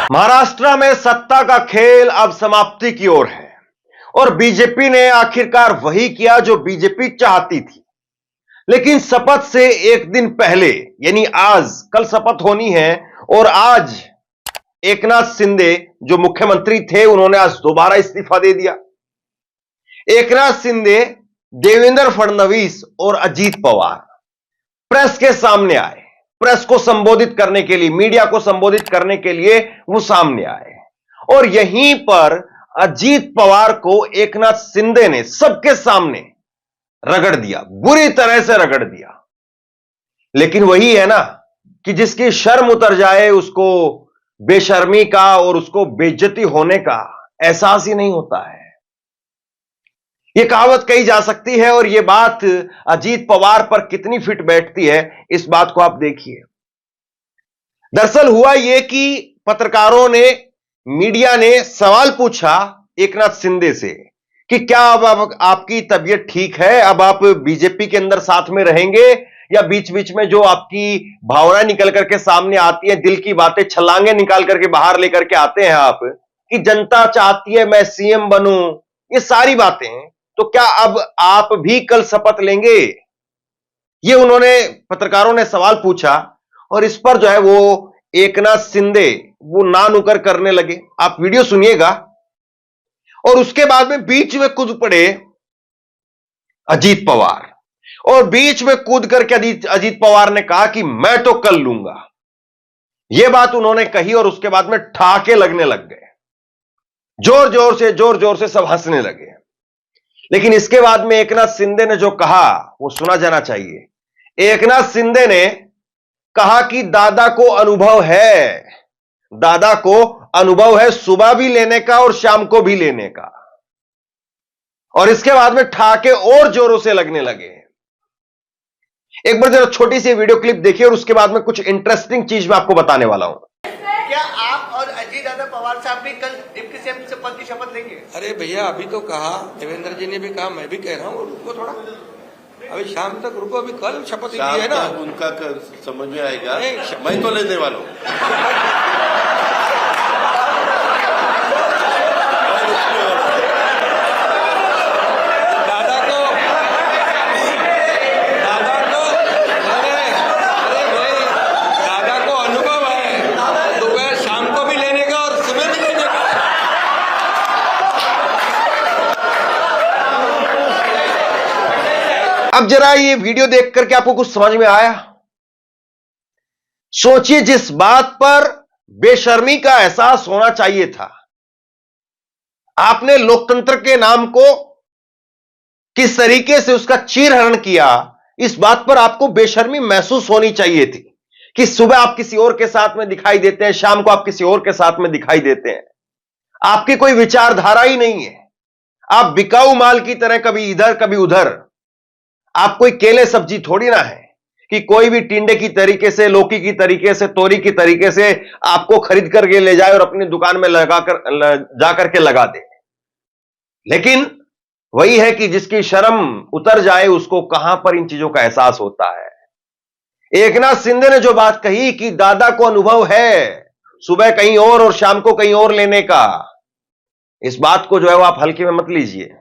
महाराष्ट्र में सत्ता का खेल अब समाप्ति की ओर है और बीजेपी ने आखिरकार वही किया जो बीजेपी चाहती थी। लेकिन शपथ से एक दिन पहले यानी आज, कल शपथ होनी है और आज एकनाथ शिंदे जो मुख्यमंत्री थे उन्होंने आज दोबारा इस्तीफा दे दिया। एकनाथ शिंदे, देवेंद्र फडणवीस और अजीत पवार प्रेस के सामने आए, प्रेस को संबोधित करने के लिए, मीडिया को संबोधित करने के लिए वो सामने आए और यहीं पर अजीत पवार को एकनाथ शिंदे ने सबके सामने रगड़ दिया, बुरी तरह से रगड़ दिया। लेकिन वही है ना कि जिसकी शर्म उतर जाए उसको बेशर्मी का और उसको बेइज्जती होने का एहसास ही नहीं होता है। यह कहावत कही जा सकती है और यह बात अजीत पवार पर कितनी फिट बैठती है इस बात को आप देखिए। दरअसल हुआ यह कि पत्रकारों ने, मीडिया ने सवाल पूछा एकनाथ शिंदे से कि क्या अब आपकी तबीयत ठीक है, अब आप बीजेपी के अंदर साथ में रहेंगे या बीच बीच में जो आपकी भावना निकल करके सामने आती है, दिल की बातें छलांगे निकाल करके बाहर लेकर के आते हैं आप कि जनता चाहती है मैं सीएम बनूं, ये सारी बातें, तो क्या अब आप भी कल शपथ लेंगे? ये उन्होंने, पत्रकारों ने सवाल पूछा और इस पर जो है वो एकनाथ शिंदे वो ना नुकर करने लगे। आप वीडियो सुनिएगा और उसके बाद में बीच में कूद पड़े अजीत पवार और बीच में कूद करके अजीत पवार ने कहा कि मैं तो कल लूंगा। यह बात उन्होंने कही और उसके बाद में ठाके लगने लग गए, जोर जोर से सब हंसने लगे। लेकिन इसके बाद में एकनाथ शिंदे ने जो कहा वो सुना जाना चाहिए। एकनाथ शिंदे ने कहा कि दादा को अनुभव है, दादा को अनुभव है सुबह भी लेने का और शाम को भी लेने का। और इसके बाद में ठाके और जोरों से लगने लगे। एक बार जरा छोटी सी वीडियो क्लिप देखिए और उसके बाद में कुछ इंटरेस्टिंग चीज मैं आपको बताने वाला हूं। क्या आप और अजीत दादा पवार साहब भी कल डिप्टी सीएम पद की शपथ लेंगे? अरे भैया, अभी तो कहा, देवेंद्र जी ने भी कहा, मैं भी कह रहा हूँ रुको थोड़ा, अभी शाम तक रुको, अभी कल शपथ ली है ना, उनका समझ में आएगा। मैं तो लेने वाला हूँ। अब जरा ये वीडियो देख करके आपको कुछ समझ में आया? सोचिए, जिस बात पर बेशर्मी का एहसास होना चाहिए था, आपने लोकतंत्र के नाम को किस तरीके से उसका चीरहरण किया, इस बात पर आपको बेशर्मी महसूस होनी चाहिए थी कि सुबह आप किसी और के साथ में दिखाई देते हैं, शाम को आप किसी और के साथ में दिखाई देते हैं। आपकी कोई विचारधारा ही नहीं है। आप बिकाऊ माल की तरह कभी इधर कभी उधर। आप कोई केले सब्जी थोड़ी ना है कि कोई भी टिंडे की तरीके से, लौकी की तरीके से, तोरी की तरीके से आपको खरीद करके ले जाए और अपनी दुकान में जाकर के लगा दे। लेकिन वही है कि जिसकी शर्म उतर जाए उसको कहां पर इन चीजों का एहसास होता है। एकनाथ शिंदे ने जो बात कही कि दादा को अनुभव है सुबह कहीं और शाम को कहीं और लेने का, इस बात को जो है वो आप हल्के में मत लीजिए।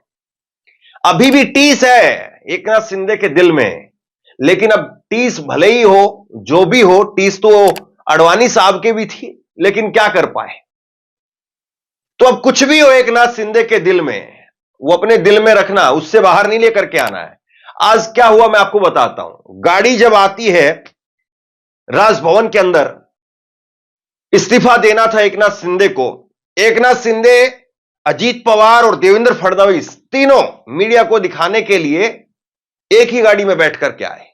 अभी भी टीस है एकनाथ शिंदे के दिल में, लेकिन अब टीस भले ही हो, जो भी हो, टीस तो अडवाणी साहब के भी थी, लेकिन क्या कर पाए। तो अब कुछ भी हो एकनाथ शिंदे के दिल में, वो अपने दिल में रखना, उससे बाहर नहीं लेकर के आना है। आज क्या हुआ मैं आपको बताता हूं। गाड़ी जब आती है राजभवन के अंदर, इस्तीफा देना था एकनाथ शिंदे को। एकनाथ शिंदे, अजीत पवार और देवेंद्र फडणवीस तीनों मीडिया को दिखाने के लिए एक ही गाड़ी में बैठ करके आए।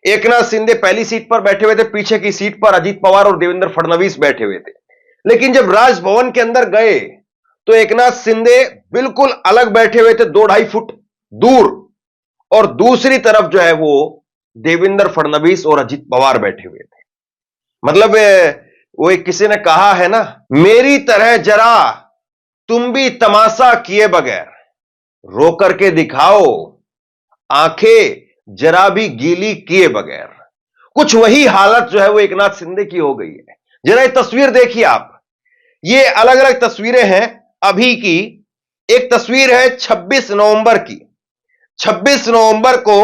एकनाथ शिंदे पहली सीट पर बैठे हुए थे, पीछे की सीट पर अजीत पवार और देवेंद्र फडणवीस बैठे हुए थे। लेकिन जब राजभवन के अंदर गए तो एकनाथ शिंदे बिल्कुल अलग बैठे हुए थे, 2-2.5 फुट दूर, और दूसरी तरफ जो है वो देवेंद्र फडणवीस और अजीत पवार बैठे हुए थे। मतलब वो एक किसी ने कहा है ना, मेरी तरह जरा तुम भी तमाशा किए बगैर रो करके दिखाओ, आंखें जरा भी गीली किए बगैर। कुछ वही हालत जो है वो एकनाथ शिंदे की हो गई है। जरा ये तस्वीर देखिए आप ये अलग अलग तस्वीरें हैं अभी की। एक तस्वीर है 26 नवंबर की। 26 नवंबर को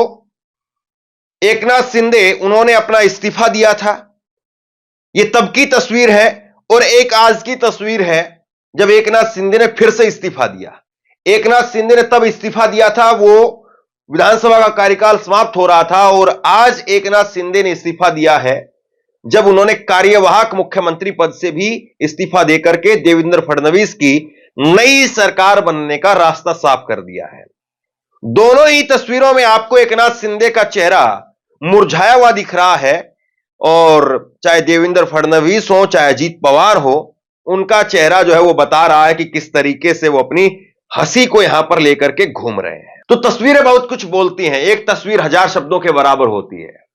एकनाथ शिंदे उन्होंने अपना इस्तीफा दिया था। यह तब की तस्वीर है। और एक आज की तस्वीर है जब एकनाथ शिंदे ने फिर से इस्तीफा दिया। एकनाथ शिंदे ने तब इस्तीफा दिया था, वो विधानसभा का कार्यकाल समाप्त हो रहा था। और आज एकनाथ शिंदे ने इस्तीफा दिया है जब उन्होंने कार्यवाहक मुख्यमंत्री पद से भी इस्तीफा देकर के देवेंद्र फडणवीस की नई सरकार बनने का रास्ता साफ कर दिया है। दोनों ही तस्वीरों में आपको एकनाथ शिंदे का चेहरा मुरझाया हुआ दिख रहा है। और चाहे देवेंद्र फडणवीस हो चाहे अजीत पवार हो, उनका चेहरा जो है वो बता रहा है कि किस तरीके से वो अपनी हंसी को यहां पर लेकर के घूम रहे हैं। तो तस्वीरें बहुत कुछ बोलती हैं। एक तस्वीर 1000 शब्दों के बराबर होती है।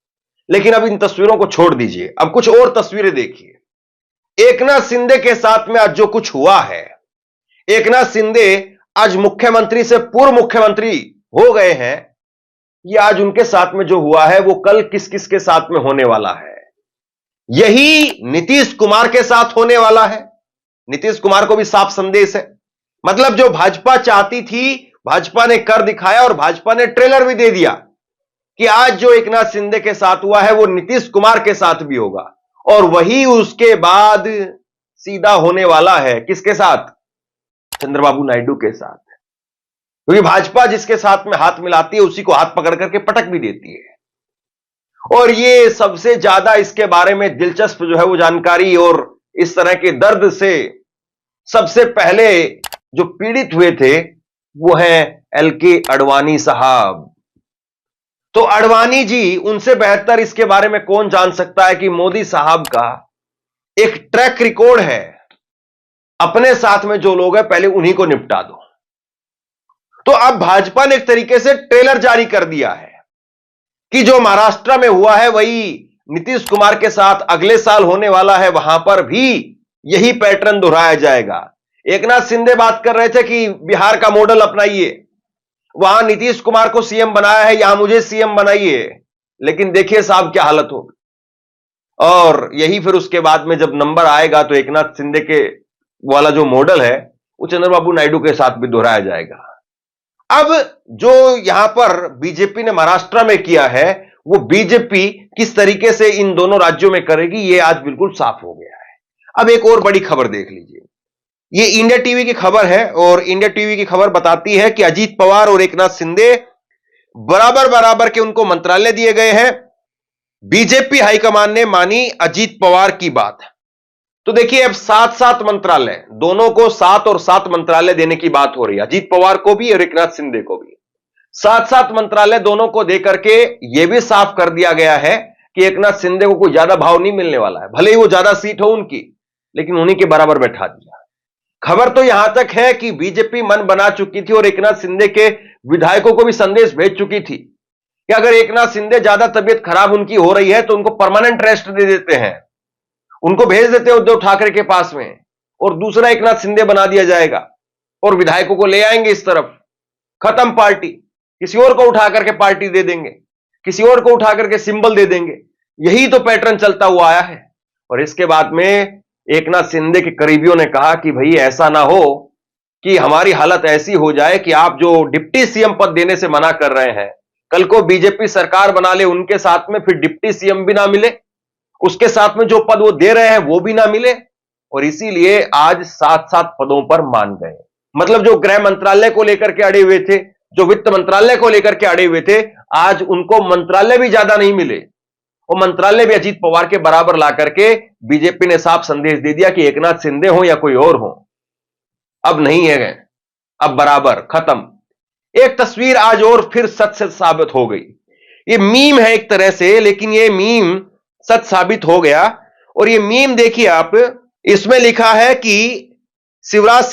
लेकिन अब इन तस्वीरों को छोड़ दीजिए, अब कुछ और तस्वीरें देखिए। एकनाथ शिंदे के साथ में आज जो कुछ हुआ है, एकनाथ शिंदे आज मुख्यमंत्री से पूर्व मुख्यमंत्री हो गए हैं। ये आज उनके साथ में जो हुआ है वो कल किस किस के साथ में होने वाला है। यही नीतीश कुमार के साथ होने वाला है। नीतीश कुमार को भी साफ संदेश है। मतलब जो भाजपा चाहती थी, भाजपा ने कर दिखाया और भाजपा ने ट्रेलर भी दे दिया कि आज जो एकनाथ शिंदे के साथ हुआ है वो नीतीश कुमार के साथ भी होगा। और वही उसके बाद सीधा होने वाला है किसके साथ? चंद्रबाबू नायडू के साथ। क्योंकि भाजपा जिसके साथ में हाथ मिलाती है उसी को हाथ पकड़ करके पटक भी देती है। और ये सबसे ज्यादा इसके बारे में दिलचस्प जो है वो जानकारी और इस तरह के दर्द से सबसे पहले जो पीड़ित हुए थे वो है एलके अडवाणी साहब। तो अडवाणी जी, उनसे बेहतर इसके बारे में कौन जान सकता है कि मोदी साहब का एक ट्रैक रिकॉर्ड है। अपने साथ में जो लोग हैं पहले उन्हीं को निपटा दो। तो अब भाजपा ने एक तरीके से ट्रेलर जारी कर दिया है कि जो महाराष्ट्र में हुआ है वही नीतीश कुमार के साथ अगले साल होने वाला है, वहां पर भी यही पैटर्न दोहराया जाएगा। एकनाथ शिंदे बात कर रहे थे कि बिहार का मॉडल अपनाइए, वहां नीतीश कुमार को सीएम बनाया है, यहां मुझे सीएम बनाइए। लेकिन देखिए साहब क्या हालत होगी। और यही फिर उसके बाद में जब नंबर आएगा तो एकनाथ शिंदे के वाला जो मॉडल है वो चंद्रबाबू नायडू के साथ भी दोहराया जाएगा। अब जो यहां पर बीजेपी ने महाराष्ट्र में किया है वो बीजेपी किस तरीके से इन दोनों राज्यों में करेगी ये आज बिल्कुल साफ हो गया है। अब एक और बड़ी खबर देख लीजिए। ये इंडिया टीवी की खबर है और इंडिया टीवी की खबर बताती है कि अजीत पवार और एकनाथ शिंदे बराबर बराबर के उनको मंत्रालय दिए गए हैं। बीजेपी हाईकमान ने मानी अजीत पवार की बात। तो देखिए अब 7-7 मंत्रालय, दोनों को 7 और 7 मंत्रालय देने की बात हो रही है, अजीत पवार को भी और एकनाथ शिंदे को भी। 7-7 मंत्रालय दोनों को देकर के यह भी साफ कर दिया गया है कि एकनाथ शिंदे को कोई ज्यादा भाव नहीं मिलने वाला है। भले ही वो ज्यादा सीट हो उनकी, लेकिन उन्हीं के बराबर बैठा दिया। खबर तो यहां तक है कि बीजेपी मन बना चुकी थी और एकनाथ शिंदे के विधायकों को भी संदेश भेज चुकी थी कि अगर एकनाथ शिंदे ज्यादा तबीयत खराब उनकी हो रही है तो उनको परमानेंट रेस्ट दे देते हैं, उनको भेज देते हैं उद्धव ठाकरे के पास में और दूसरा एकनाथ शिंदे बना दिया जाएगा और विधायकों को ले आएंगे इस तरफ। खत्म पार्टी, किसी और को उठा करके पार्टी दे देंगे, किसी और को उठा करके सिंबल दे देंगे। यही तो पैटर्न चलता हुआ आया है। और इसके बाद में एकनाथ शिंदे के करीबियों ने कहा कि भाई ऐसा ना हो कि हमारी हालत ऐसी हो जाए कि आप जो डिप्टी सीएम पद देने से मना कर रहे हैं, कल को बीजेपी सरकार बना ले, उनके साथ में फिर डिप्टी सीएम भी ना मिले, उसके साथ में जो पद वो दे रहे हैं वो भी ना मिले। और इसीलिए आज 7-7 पदों पर मान गए। मतलब जो गृह मंत्रालय को लेकर के अड़े हुए थे, जो वित्त मंत्रालय को लेकर के अड़े हुए थे, आज उनको मंत्रालय भी ज्यादा नहीं मिले, वो मंत्रालय भी अजीत पवार के बराबर ला करके बीजेपी ने साफ संदेश दे दिया कि एकनाथ शिंदे हो या कोई और हो, अब नहीं है, अब बराबर खत्म। एक तस्वीर आज और फिर सच से साबित हो गई। ये मीम है एक तरह से, लेकिन ये मीम सच साबित हो गया। और ये मीम देखिए आप, इसमें लिखा है कि शिवराज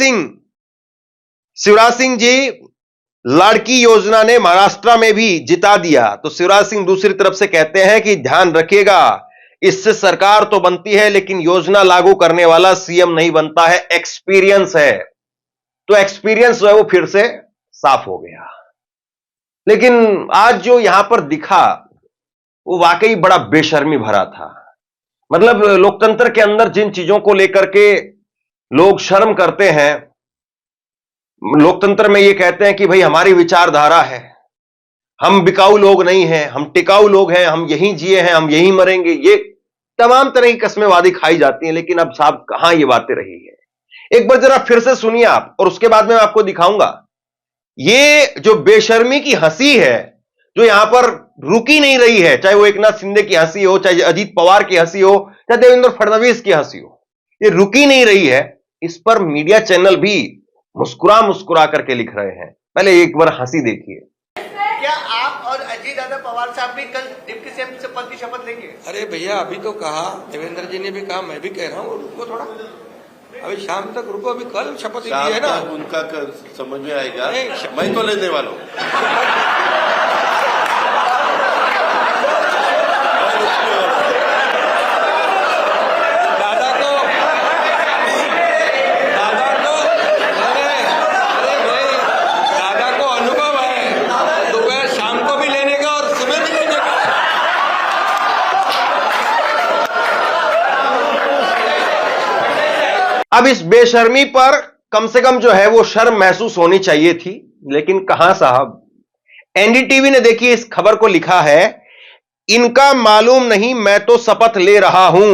सिंह जी लड़की योजना ने महाराष्ट्र में भी जिता दिया। तो शिवराज सिंह दूसरी तरफ से कहते हैं कि ध्यान रखिएगा, इससे सरकार तो बनती है लेकिन योजना लागू करने वाला सीएम नहीं बनता है, एक्सपीरियंस है। तो एक्सपीरियंस जो है वो फिर से साफ हो गया। लेकिन आज जो यहां पर दिखा वो वाकई बड़ा बेशर्मी भरा था। मतलब लोकतंत्र के अंदर जिन चीजों को लेकर के लोग शर्म करते हैं। लोकतंत्र में ये कहते हैं कि भाई हमारी विचारधारा है, हम बिकाऊ लोग नहीं हैं, हम टिकाऊ लोग हैं, हम यहीं जिए हैं, हम यहीं मरेंगे। ये तमाम तरह की कस्में खाई जाती हैं, लेकिन अब साहब कहां ये बातें रही है। एक बार जरा फिर से सुनिए आप, और उसके बाद में मैं आपको दिखाऊंगा ये जो बेशर्मी की हंसी है, जो यहां पर रुकी नहीं रही है, चाहे वो एकनाथ शिंदे की हंसी हो, चाहे अजीत पवार की हंसी हो, चाहे देवेंद्र फडणवीस की हंसी हो, ये रुकी नहीं रही है। इस पर मीडिया चैनल भी मुस्कुरा मुस्कुरा करके लिख रहे हैं। पहले एक बार हंसी देखिए। क्या आप और अजीत दादा पवार साहब भी कल डिप्टी सीएम से पद की शपथ लेंगे? अरे भैया अभी तो कहा, देवेंद्र जी ने भी कहा, मैं भी कह रहा हूँ रुको थोड़ा, अभी शाम तक रुको, अभी कल शपथ ली है ना। उनका समझ में आएगा, नहीं, मैं तो लेने वाला हूँ। अब इस बेशर्मी पर कम से कम जो है वो शर्म महसूस होनी चाहिए थी, लेकिन कहां साहब। एनडीटीवी ने देखिए इस खबर को लिखा है, इनका मालूम नहीं मैं तो शपथ ले रहा हूं।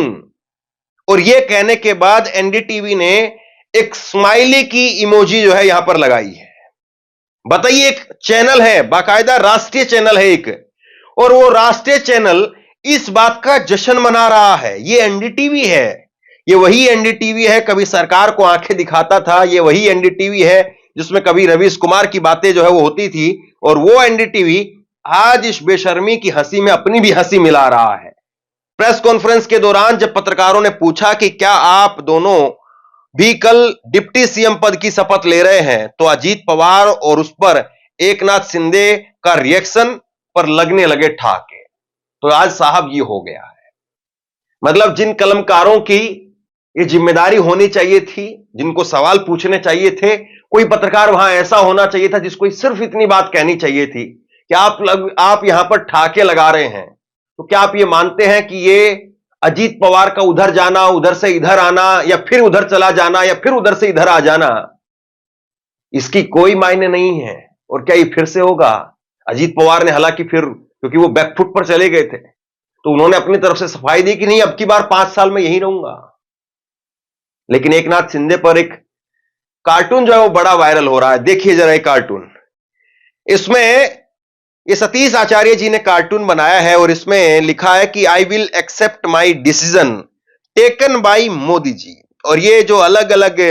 और यह कहने के बाद एनडीटीवी ने एक स्माइली की इमोजी जो है यहां पर लगाई है। बताइए, एक चैनल है, बाकायदा राष्ट्रीय चैनल है एक, और वो राष्ट्रीय चैनल इस बात का जश्न मना रहा है। ये एनडीटीवी है, ये वही एनडीटीवी है कभी सरकार को आंखें दिखाता था, ये वही एनडीटीवी है जिसमें कभी रवीश कुमार की बातें जो है वो होती थी, और वो एनडीटीवी आज इस बेशर्मी की हंसी में अपनी भी हंसी मिला रहा है। प्रेस कॉन्फ्रेंस के दौरान जब पत्रकारों ने पूछा कि क्या आप दोनों भी कल डिप्टी सीएम पद की शपथ ले रहे हैं, तो अजीत पवार और उस पर एकनाथ शिंदे का रिएक्शन पर लगने लगे ठाके। तो आज साहब ये हो गया है। मतलब जिन कलमकारों की ये जिम्मेदारी होनी चाहिए थी, जिनको सवाल पूछने चाहिए थे, कोई पत्रकार वहां ऐसा होना चाहिए था जिसको सिर्फ इतनी बात कहनी चाहिए थी कि आप यहां पर ठाके लगा रहे हैं, तो क्या आप ये मानते हैं कि ये अजीत पवार का उधर जाना, उधर से इधर आना, या फिर उधर चला जाना, या फिर उधर से इधर आ जाना, इसकी कोई मायने नहीं है। और क्या ये फिर से होगा? अजीत पवार ने हालांकि फिर, क्योंकि वो बैकफुट पर चले गए थे, तो उन्होंने अपनी तरफ से सफाई दी कि नहीं अब की बार 5 साल में यही रहूंगा। लेकिन एकनाथ शिंदे पर एक कार्टून जो है वो बड़ा वायरल हो रहा है। देखिए जरा ये कार्टून, इसमें ये सतीश आचार्य जी ने कार्टून बनाया है, और इसमें लिखा है कि I will accept my decision taken by Modi ji. और ये जो अलग अलग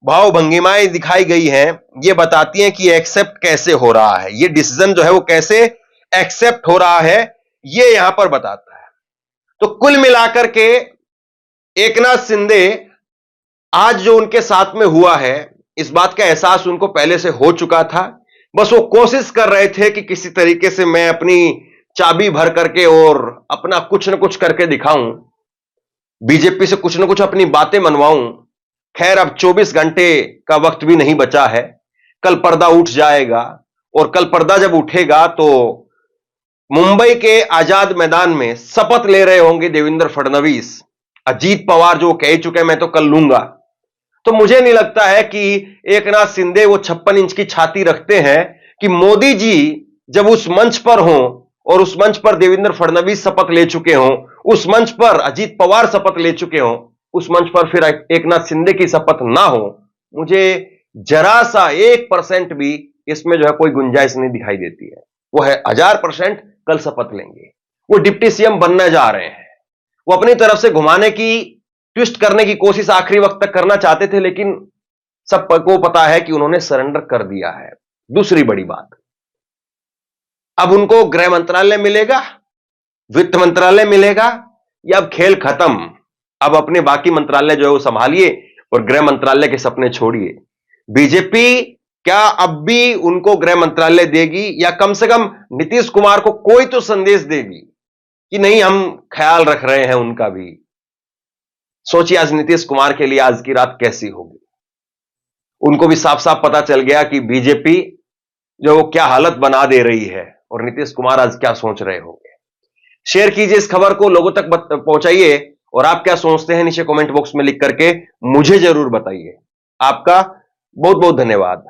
भाव भंगिमाएं दिखाई गई हैं, ये बताती हैं कि एक्सेप्ट कैसे हो रहा है, ये डिसीजन जो है वो कैसे एक्सेप्ट हो रहा है, ये यहां पर बताता है। तो कुल मिलाकर के एकनाथ शिंदे आज जो उनके साथ में हुआ है, इस बात का एहसास उनको पहले से हो चुका था। बस वो कोशिश कर रहे थे कि किसी तरीके से मैं अपनी चाबी भर करके और अपना कुछ न कुछ करके दिखाऊं, बीजेपी से कुछ न कुछ अपनी बातें मनवाऊं। खैर अब 24 घंटे का वक्त भी नहीं बचा है, कल पर्दा उठ जाएगा, और कल पर्दा जब उठेगा तो मुंबई के आजाद मैदान में शपथ ले रहे होंगे देवेंद्र फडणवीस। अजीत पवार जो कह चुके मैं तो कल लूंगा। तो मुझे नहीं लगता है कि एकनाथ शिंदे वो 56 इंच की छाती रखते हैं कि मोदी जी जब उस मंच पर हों, और उस मंच पर देवेंद्र फडणवीस शपथ ले चुके हों, उस मंच पर अजीत पवार शपथ ले चुके हों, उस मंच पर फिर एकनाथ शिंदे की शपथ ना हो। मुझे जरा सा 1% भी इसमें जो है कोई गुंजाइश नहीं दिखाई देती है। वो है 1000% कल शपथ लेंगे। वो डिप्टी सीएम बनने जा रहे हैं, वो अपनी तरफ से घुमाने की, ट्विस्ट करने की कोशिश आखिरी वक्त तक करना चाहते थे, लेकिन सबको पता है कि उन्होंने सरेंडर कर दिया है। दूसरी बड़ी बात, अब उनको गृह मंत्रालय मिलेगा, वित्त मंत्रालय मिलेगा, या अब खेल खत्म, अब अपने बाकी मंत्रालय जो है वो संभालिए और गृह मंत्रालय के सपने छोड़िए। बीजेपी क्या अब भी उनको गृह मंत्रालय देगी, या कम से कम नीतीश कुमार को कोई तो संदेश देगी कि नहीं हम ख्याल रख रहे हैं उनका भी। सोचिए आज नीतीश कुमार के लिए आज की रात कैसी होगी। उनको भी साफ साफ पता चल गया कि बीजेपी जो वो क्या हालत बना दे रही है, और नीतीश कुमार आज क्या सोच रहे होंगे। शेयर कीजिए इस खबर को, लोगों तक पहुंचाइए, और आप क्या सोचते हैं नीचे कमेंट बॉक्स में लिख करके मुझे जरूर बताइए। आपका बहुत बहुत धन्यवाद।